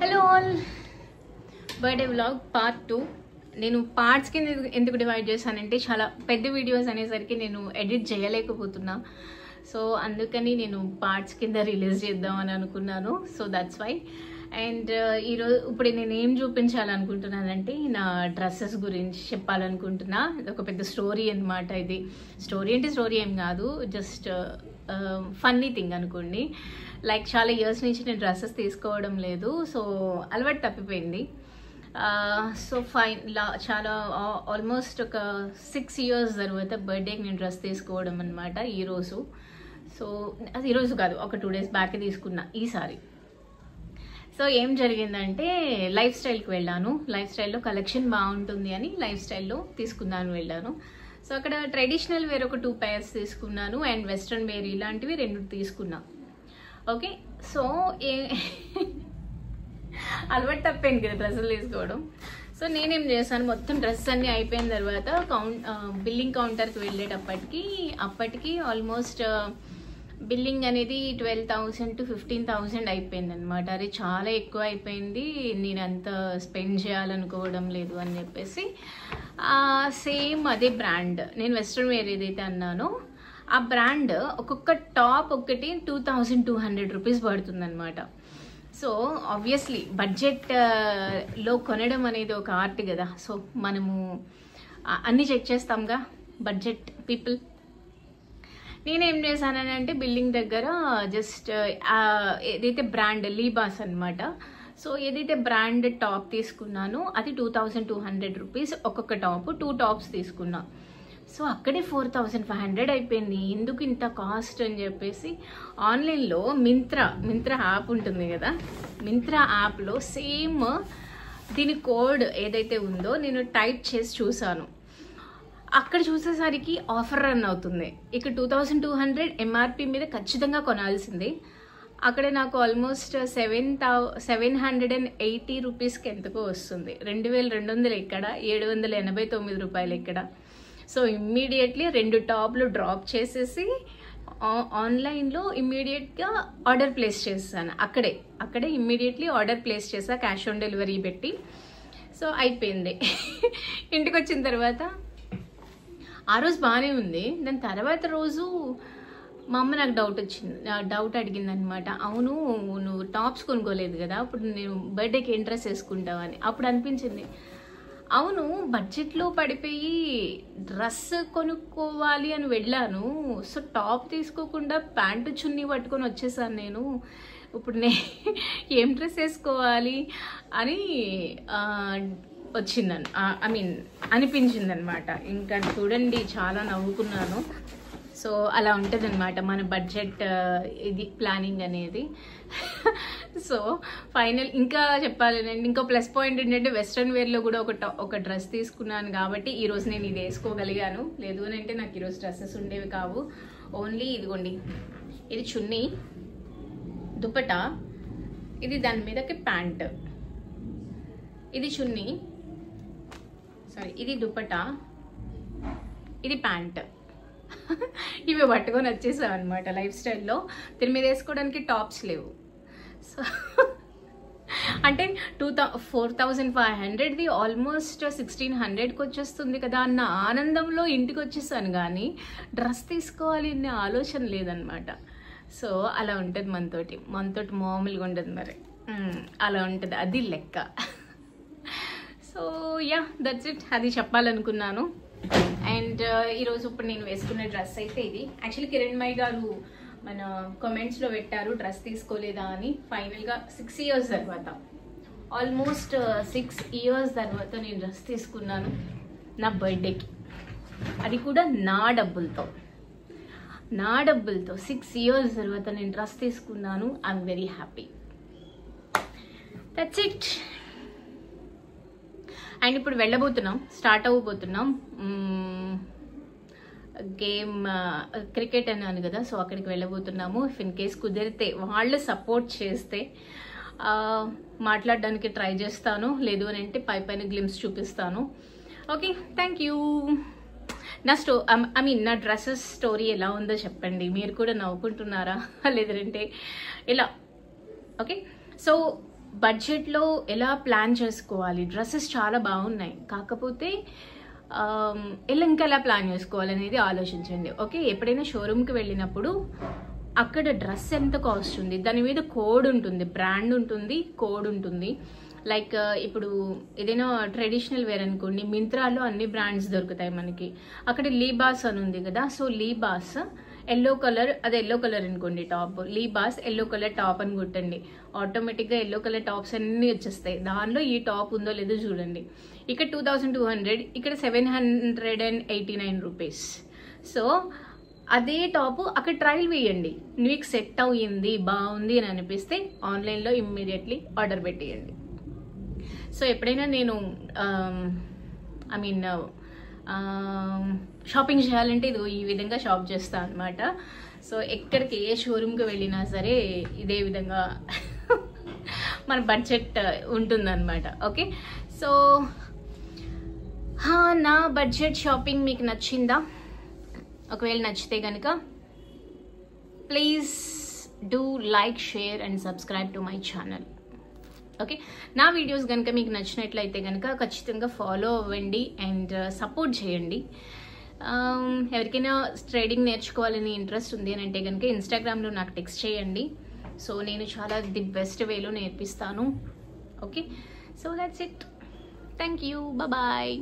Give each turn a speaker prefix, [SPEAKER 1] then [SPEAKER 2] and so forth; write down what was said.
[SPEAKER 1] Hello all, birthday vlog part 2. నేను parts కింద ఎందుకు డివైడ్ చేశానంటే చాలా పెద్ద వీడియోస్ అనేసరికి నేను ఎడిట్ చేయలేకపోతున్నా. సో అందుకని నేను పార్ట్స్ కింద రిలీజ్ చేద్దామని అనుకున్నాను. So that's why. అండ్ ఈరోజు ఇప్పుడు నేను ఏం చూపించాలనుకుంటున్నానంటే నా డ్రెస్సెస్ గురించి చెప్పాలనుకుంటున్నా. ఇది ఒక పెద్ద స్టోరీ అన్నమాట. ఇది స్టోరీ అంటే స్టోరీ ఏం కాదు, జస్ట్ ఫన్నీ థింగ్ అనుకోండి. లైక్ చాలా ఇయర్స్ నుంచి నేను డ్రెస్సెస్ తీసుకోవడం లేదు, సో అలవాటు తప్పిపోయింది. సో చాలా ఆల్మోస్ట్ ఒక 6 years తర్వాత బర్త్డేకి నేను డ్రెస్ తీసుకోవడం అనమాట ఈరోజు. సో అది ఈరోజు కాదు, ఒక 2 days బ్యాక్ తీసుకున్నా ఈసారి. సో ఏం జరిగిందంటే లైఫ్ స్టైల్కి వెళ్ళాను. లైఫ్ స్టైల్లో కలెక్షన్ బాగుంటుంది అని లైఫ్ స్టైల్లో తీసుకుందాను వెళ్ళాను. సో అక్కడ ట్రెడిషనల్ వేర్ ఒక 2 pairs తీసుకున్నాను అండ్ వెస్ట్రన్ వేర్ ఇలాంటివి 2 తీసుకున్నా. ఓకే, సో అలవాటు తప్పేంది కదా డ్రెస్సులు తీసుకోవడం. సో నేనేం చేశాను, మొత్తం డ్రెస్ అన్నీ అయిపోయిన తర్వాత బిల్లింగ్ కౌంటర్కి వెళ్ళేటప్పటికి ఆల్మోస్ట్ బిల్లింగ్ అనేది 12,000 to 15,000 అయిపోయింది అనమాట. అది చాలా ఎక్కువ అయిపోయింది, నేను అంత స్పెండ్ చేయాలనుకోవడం లేదు అని చెప్పేసి సేమ్ అదే బ్రాండ్ నేను వెస్ట్రన్ వేర్ ఏదైతే అన్నానో ఆ బ్రాండ్ ఒక్కొక్క టాప్ ఒకటి 2,200 రూపీస్ పడుతుంది అనమాట. సో ఆబ్వియస్లీ బడ్జెట్లో కొనడం అనేది ఒక ఆర్ట్ కదా. సో మనము అన్నీ చెక్ చేస్తాంగా బడ్జెట్ పీపుల్. నేనేం చేశానని అంటే బిల్డింగ్ దగ్గర జస్ట్ ఏదైతే బ్రాండ్ లీబాస్ అనమాట. సో ఏదైతే బ్రాండ్ టాప్ తీసుకున్నానో అది 2,200 రూపీస్ ఒక్కొక్క టాప్, 2 tops తీసుకున్నా. సో అక్కడే 4,500 అయిపోయింది. ఎందుకు ఇంత కాస్ట్ అని చెప్పేసి ఆన్లైన్లో మింత్రా యాప్ ఉంటుంది కదా, మింత్రా యాప్లో సేమ్ దీని కోడ్ ఏదైతే ఉందో నేను టైప్ చేసి చూసాను. అక్కడ చూసేసరికి ఆఫర్ రన్ అవుతుంది. ఇక్కడ 2,200 MRP మీద ఖచ్చితంగా కొనాల్సిందే. అక్కడ నాకు ఆల్మోస్ట్ 780 రూపీస్కి ఎంతకో వస్తుంది. 2,200 ఇక్కడ, 789 రూపాయలు ఇక్కడ. సో ఇమ్మీడియట్లీ 2 టాప్లు డ్రాప్ చేసేసి ఆన్లైన్లో ఇమ్మీడియట్గా ఆర్డర్ ప్లేస్ చేశాను. అక్కడే ఇమ్మీడియట్లీ ఆర్డర్ ప్లేస్ చేసా, క్యాష్ ఆన్ డెలివరీ పెట్టి. సో అయిపోయింది. ఇంటికి వచ్చిన తర్వాత ఆ రోజు బాగానే ఉంది. దాని తర్వాత రోజు మా అమ్మ నాకు డౌట్ అడిగింది అనమాట. అవును, నువ్వు టాప్స్ కొనుక్కోలేదు కదా, అప్పుడు నేను బర్త్డేకి ఏం డ్రెస్ వేసుకుంటావని. అప్పుడు అనిపించింది, అవును బడ్జెట్లో పడిపోయి డ్రెస్ కొనుక్కోవాలి అని వెళ్ళాను. సో టాప్ తీసుకోకుండా ప్యాంటు చున్నీ పట్టుకొని వచ్చేసాను నేను. ఇప్పుడు ఏం డ్రెస్ వేసుకోవాలి అని అనిపించింది అనమాట. ఇంకా చూడండి చాలా నవ్వుకున్నాను. సో అలా ఉంటుంది అనమాట మన బడ్జెట్ ఇది ప్లానింగ్ అనేది. సో ఫైనల్ ఇంకా చెప్పాలంటే ఇంకో ప్లస్ పాయింట్ ఏంటంటే వెస్ట్రన్ వేర్లో కూడా ఒక డ్రెస్ తీసుకున్నాను కాబట్టి ఈరోజు నేను ఇది వేసుకోగలిగాను. లేదు అని అంటే నాకు ఈరోజు డ్రెస్సెస్ ఉండేవి కావు. ఓన్లీ ఇదిగోండి, ఇది చున్నీ, దుపట్టా, ఇది దాని మీదకి ప్యాంట్, ఇది చున్నీ, సారీ ఇది దుపట్టా, ఇది ప్యాంట్. ఇవి పట్టుకొని వచ్చేసాం అనమాట లైఫ్ స్టైల్లో. దీని మీద వేసుకోవడానికి టాప్స్ లేవు. సో అంటే 4,500ది ఆల్మోస్ట్ 1,600కి వచ్చేస్తుంది కదా అన్న ఆనందంలో ఇంటికి వచ్చేసాను, కానీ డ్రెస్ తీసుకోవాలి అనే ఆలోచన లేదనమాట. సో అలా ఉంటుంది మనతోటి మామూలుగా ఉండదు మరి, అలా ఉంటుంది, అది లెక్క. సో యా, దట్స్ ఇట్, అది చెప్పాలనుకున్నాను. అండ్ ఈరోజు ఇప్పుడు నేను వేసుకున్న డ్రెస్ అయితే ఇది. యాక్చువల్లీ కిరణ్మయి గారు మన కామెంట్స్లో పెట్టారు డ్రెస్ తీసుకోలేదా అని. ఫైనల్గా 6 years తర్వాత, ఆల్మోస్ట్ 6 years తర్వాత నేను డ్రెస్ తీసుకున్నాను నా బర్త్డేకి. అది కూడా నా డబ్బులతో 6 years తర్వాత నేను డ్రెస్ తీసుకున్నాను. I'm very happy. That's it. And ఇప్పుడు స్టార్ట్ అవ్వబోతున్నాం గేమ్, క్రికెట్ అన్నాను కదా. సో అక్కడికి వెళ్ళబోతున్నాము. ఇఫ్ ఇన్ కేస్ కుదిరితే వాళ్ళు సపోర్ట్ చేస్తే మాట్లాడడానికి ట్రై చేస్తాను, లేదు అని అంటే పైన గ్లిమ్స్ చూపిస్తాను. Okay, thank you. నా డ్రెస్సెస్ స్టోరీ ఎలా ఉందో చెప్పండి. మీరు కూడా నవ్వుకుంటున్నారా లేదంటే ఎలా? ఓకే, సో బడ్జెట్లో ఎలా ప్లాన్ చేసుకోవాలి, డ్రెస్సెస్ చాలా బాగున్నాయి, కాకపోతే ఇంకా ఎలా ప్లాన్ చేసుకోవాలి అనేది ఆలోచించండి. ఓకే, ఎప్పుడైనా షోరూమ్కి వెళ్ళినప్పుడు అక్కడ డ్రెస్ ఎంత కాస్ట్ ఉంది, దాని మీద కోడ్ ఉంటుంది, బ్రాండ్ ఉంటుంది, కోడ్ ఉంటుంది. లైక్ ఇప్పుడు ఏదైనా ట్రెడిషనల్ వేర్ అనుకోండి, మింత్రాలో అన్ని బ్రాండ్స్ దొరుకుతాయి మనకి. అక్కడ లీబాస్ అని ఉంది కదా, సో లీబాస్ ఎల్లో కలర్, అది ఎల్లో కలర్ అనుకోండి top, Libas yellow colour top అని కొట్టండి, ఆటోమేటిక్గా ఎల్లో కలర్ టాప్స్ అన్నీ వచ్చేస్తాయి. దానిలో ఈ టాప్ ఉందో లేదో చూడండి. ఇక్కడ 2200, ఇక్కడ 789 రూపీస్. సో అదే టాప్ అక్కడ ట్రయల్ వేయండి, మీకు సెట్ అయ్యింది, బాగుంది అని అనిపిస్తే ఆన్లైన్లో ఇమ్మీడియట్లీ ఆర్డర్ పెట్టేయండి. సో ఎప్పుడైనా నేను షాపింగ్ చేయాలంటే ఇది ఈ విధంగా షాప్ చేస్తాను అనమాట. సో ఎక్కడికి ఏ షోరూమ్కి వెళ్ళినా సరే ఇదే విధంగా మన బడ్జెట్ ఉంటుందన్నమాట. ఓకే, సో నా బడ్జెట్ షాపింగ్ మీకు నచ్చిందా? ఒకవేళ నచ్చితే కనుక please do like, share and subscribe to my channel. Okay, నా వీడియోస్ కనుక మీకు నచ్చినట్లయితే కనుక ఖచ్చితంగా ఫాలో అవ్వండి అండ్ సపోర్ట్ చేయండి. ఎవరికైనా ట్రేడింగ్ నేర్చుకోవాలని ఇంట్రెస్ట్ ఉంది అని అంటే కనుక ఇన్స్టాగ్రామ్లో నాకు టెక్స్ట్ చేయండి. సో నేను చాలా ది బెస్ట్ వేలో నేర్పిస్తాను. Okay, so that's it. Thank you, bye.